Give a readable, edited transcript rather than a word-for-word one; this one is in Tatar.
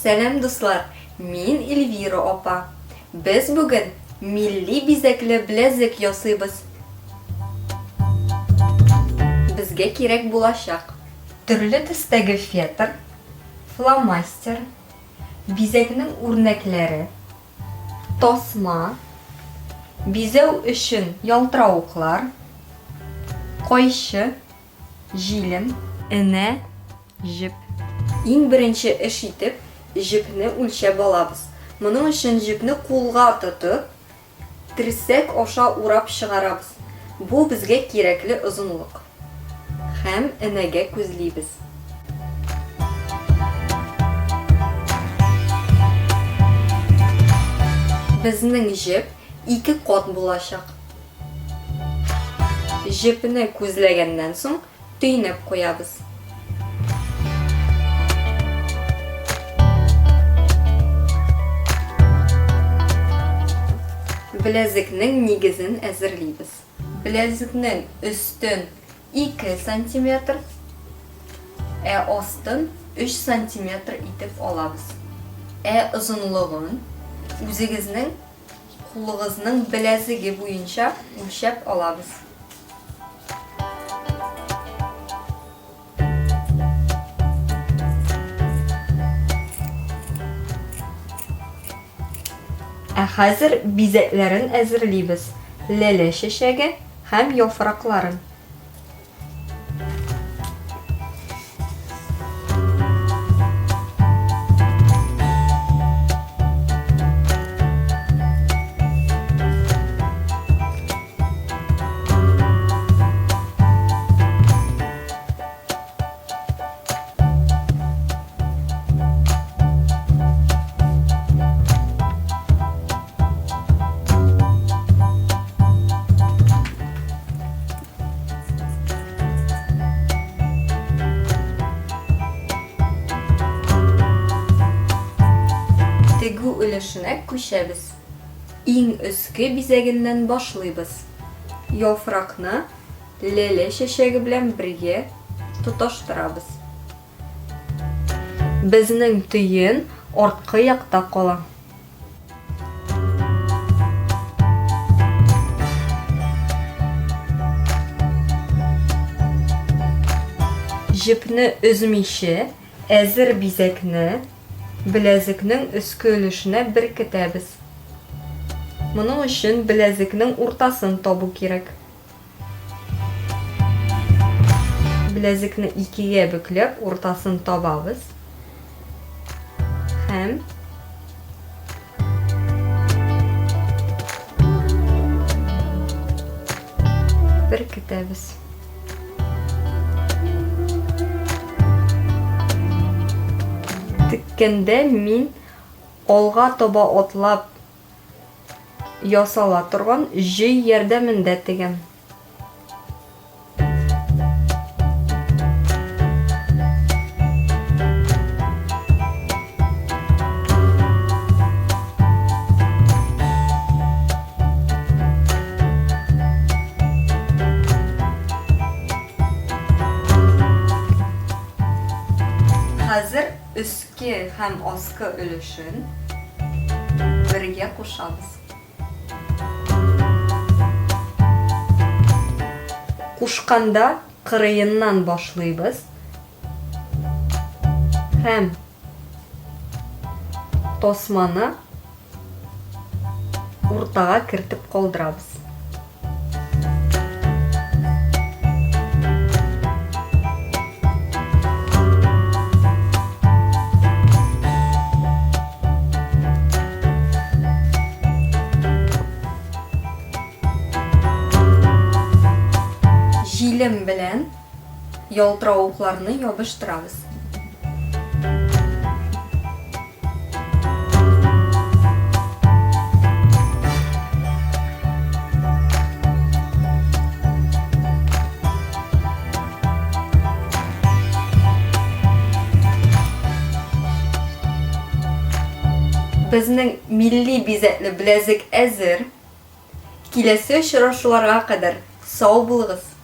Сәлам дуслар, мин Эльвира апа. Без бүген милли бизәкле беләзек ясыйбыз. Безгә кирәк булачак төрле төстәге фетр, фломастер, бизәкнең үрнәкләре, тасма, бизәү өчен ялтыравыклар, кайчы, җилем, энә, җеп. Иң беренче эш итеп җепне үлчәп алабыз. Моның өчен җепне кулга тотып, терсәк аша урап чыгарабыз. Бу безгә кирәкле озынлык. Һәм энәгә күзлибез. Безнең җеп 2 кат булачак. Җепне күзләгәннән соң төйнәп куябыз. Беләзекнең нигезен әзерлибез. Беләзекнең өстен 2 см, астын 3 см итеп алабыз. Озынлыгын үзегезнең кулыгызның беләзеге буенча үлчәп алабыз. Хәзер бизәкләрен әзерлибез. Ләлә чәчәге һәм яфракларын. Тегү өлешенә күчәбез. Иң өске бизәгеннән башлыйбыз. Яфракны ләлә чәчәге белән бергә тоташтырабыз. Безнең төен арткы якта кала. Җепне өзмичә, әзер бизәкне беләзекнең өске өлешенә беркетәбез. Моның өчен беләзекнең уртасын табу кирәк. Беләзекне 2гә бөкләп, уртасын табабыз. Һәм беркетәбез. Теккәндә мин алга таба атлап ясала торган җөй ярдәмендә тегәм. Хәзер өске һәм аскы өлешен бергә кушабыз. Кушканда кырыеннан башлыйбыз һәм тасманы уртага кертеп калдырабыз. Җилем белән ялтыравыкларны ябыштырабыз. Безнең милли бизәкле беләзек әзер. Киләсе очрашуларга кадәр сау булыгыз.